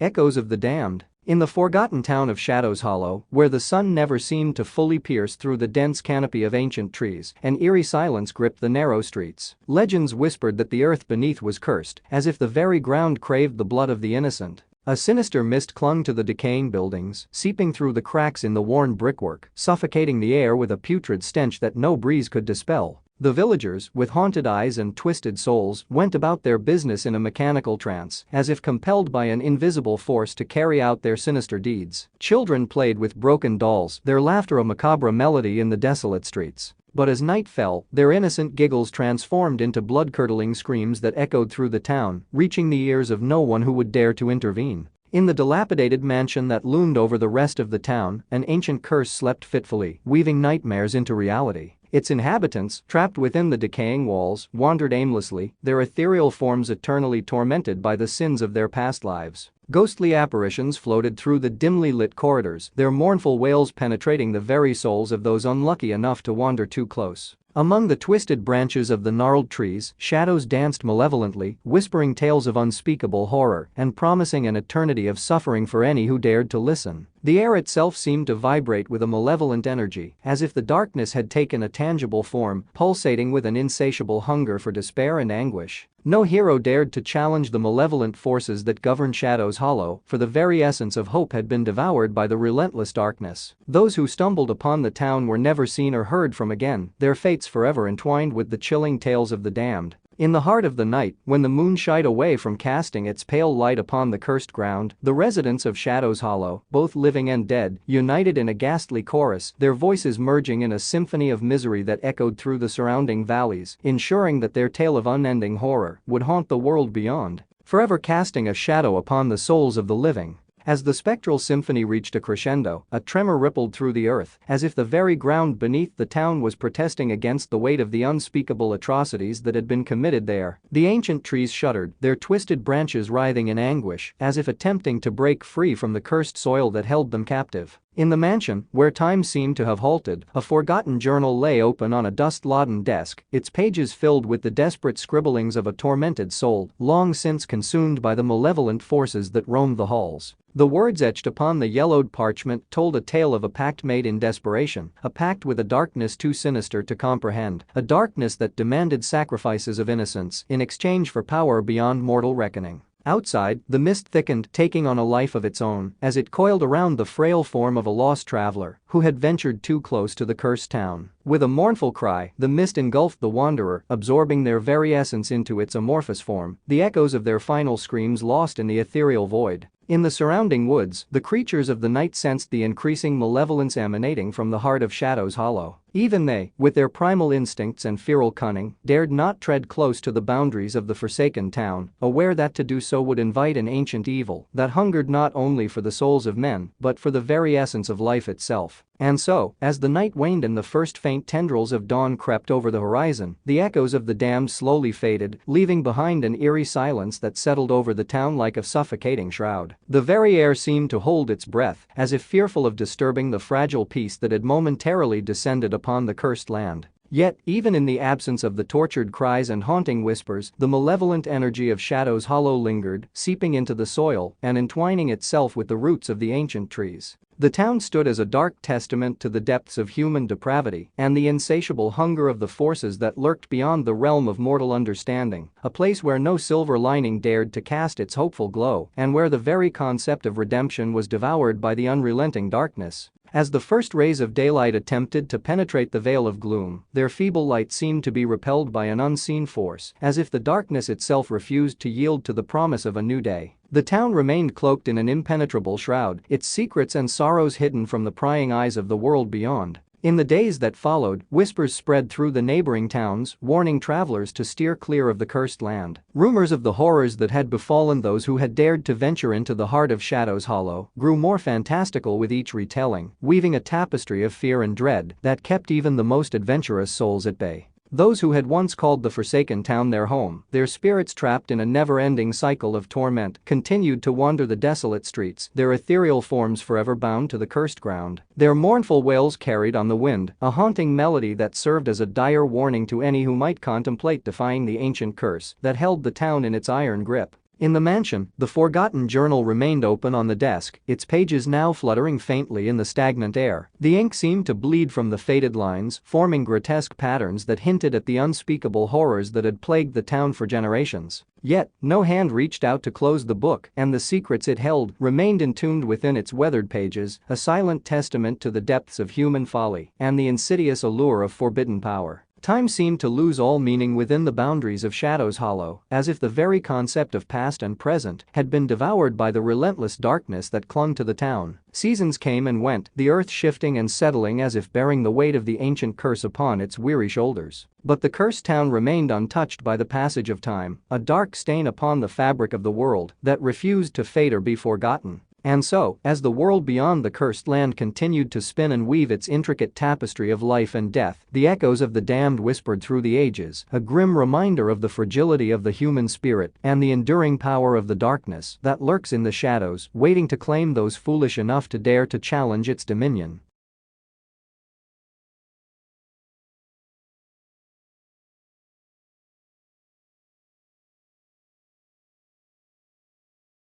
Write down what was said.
Echoes of the damned. In the forgotten town of Shadows Hollow, where the sun never seemed to fully pierce through the dense canopy of ancient trees, an eerie silence gripped the narrow streets. Legends whispered that the earth beneath was cursed, as if the very ground craved the blood of the innocent. A sinister mist clung to the decaying buildings, seeping through the cracks in the worn brickwork, suffocating the air with a putrid stench that no breeze could dispel. The villagers, with haunted eyes and twisted souls, went about their business in a mechanical trance, as if compelled by an invisible force to carry out their sinister deeds. Children played with broken dolls, their laughter a macabre melody in the desolate streets. But as night fell, their innocent giggles transformed into blood-curdling screams that echoed through the town, reaching the ears of no one who would dare to intervene. In the dilapidated mansion that loomed over the rest of the town, an ancient curse slept fitfully, weaving nightmares into reality. Its inhabitants, trapped within the decaying walls, wandered aimlessly, their ethereal forms eternally tormented by the sins of their past lives. Ghostly apparitions floated through the dimly lit corridors, their mournful wails penetrating the very souls of those unlucky enough to wander too close. Among the twisted branches of the gnarled trees, shadows danced malevolently, whispering tales of unspeakable horror and promising an eternity of suffering for any who dared to listen. The air itself seemed to vibrate with a malevolent energy, as if the darkness had taken a tangible form, pulsating with an insatiable hunger for despair and anguish. No hero dared to challenge the malevolent forces that governed Shadows Hollow, for the very essence of hope had been devoured by the relentless darkness. Those who stumbled upon the town were never seen or heard from again, their fates forever entwined with the chilling tales of the damned. In the heart of the night, when the moon shied away from casting its pale light upon the cursed ground, the residents of Shadows Hollow, both living and dead, united in a ghastly chorus, their voices merging in a symphony of misery that echoed through the surrounding valleys, ensuring that their tale of unending horror would haunt the world beyond, forever casting a shadow upon the souls of the living. As the spectral symphony reached a crescendo, a tremor rippled through the earth, as if the very ground beneath the town was protesting against the weight of the unspeakable atrocities that had been committed there. The ancient trees shuddered, their twisted branches writhing in anguish, as if attempting to break free from the cursed soil that held them captive. In the mansion, where time seemed to have halted, a forgotten journal lay open on a dust-laden desk, its pages filled with the desperate scribblings of a tormented soul, long since consumed by the malevolent forces that roamed the halls. The words etched upon the yellowed parchment told a tale of a pact made in desperation, a pact with a darkness too sinister to comprehend, a darkness that demanded sacrifices of innocence in exchange for power beyond mortal reckoning. Outside, the mist thickened, taking on a life of its own, as it coiled around the frail form of a lost traveler who had ventured too close to the cursed town. With a mournful cry, the mist engulfed the wanderer, absorbing their very essence into its amorphous form, the echoes of their final screams lost in the ethereal void. In the surrounding woods, the creatures of the night sensed the increasing malevolence emanating from the heart of Shadows Hollow. Even they, with their primal instincts and feral cunning, dared not tread close to the boundaries of the forsaken town, aware that to do so would invite an ancient evil that hungered not only for the souls of men but for the very essence of life itself. And so, as the night waned and the first faint tendrils of dawn crept over the horizon, the echoes of the damned slowly faded, leaving behind an eerie silence that settled over the town like a suffocating shroud. The very air seemed to hold its breath, as if fearful of disturbing the fragile peace that had momentarily descended upon the cursed land. Yet, even in the absence of the tortured cries and haunting whispers, the malevolent energy of Shadows Hollow lingered, seeping into the soil and entwining itself with the roots of the ancient trees. The town stood as a dark testament to the depths of human depravity and the insatiable hunger of the forces that lurked beyond the realm of mortal understanding, a place where no silver lining dared to cast its hopeful glow and where the very concept of redemption was devoured by the unrelenting darkness. As the first rays of daylight attempted to penetrate the veil of gloom, their feeble light seemed to be repelled by an unseen force, as if the darkness itself refused to yield to the promise of a new day. The town remained cloaked in an impenetrable shroud, its secrets and sorrows hidden from the prying eyes of the world beyond. In the days that followed, whispers spread through the neighboring towns, warning travelers to steer clear of the cursed land. Rumors of the horrors that had befallen those who had dared to venture into the heart of Shadows Hollow grew more fantastical with each retelling, weaving a tapestry of fear and dread that kept even the most adventurous souls at bay. Those who had once called the forsaken town their home, their spirits trapped in a never-ending cycle of torment, continued to wander the desolate streets, their ethereal forms forever bound to the cursed ground. Their mournful wails carried on the wind, a haunting melody that served as a dire warning to any who might contemplate defying the ancient curse that held the town in its iron grip. In the mansion, the forgotten journal remained open on the desk, its pages now fluttering faintly in the stagnant air. The ink seemed to bleed from the faded lines, forming grotesque patterns that hinted at the unspeakable horrors that had plagued the town for generations. Yet, no hand reached out to close the book, and the secrets it held remained entombed within its weathered pages, a silent testament to the depths of human folly and the insidious allure of forbidden power. Time seemed to lose all meaning within the boundaries of Shadows Hollow, as if the very concept of past and present had been devoured by the relentless darkness that clung to the town. Seasons came and went, the earth shifting and settling as if bearing the weight of the ancient curse upon its weary shoulders. But the cursed town remained untouched by the passage of time, a dark stain upon the fabric of the world that refused to fade or be forgotten. And so, as the world beyond the cursed land continued to spin and weave its intricate tapestry of life and death, the echoes of the damned whispered through the ages, a grim reminder of the fragility of the human spirit and the enduring power of the darkness that lurks in the shadows, waiting to claim those foolish enough to dare to challenge its dominion.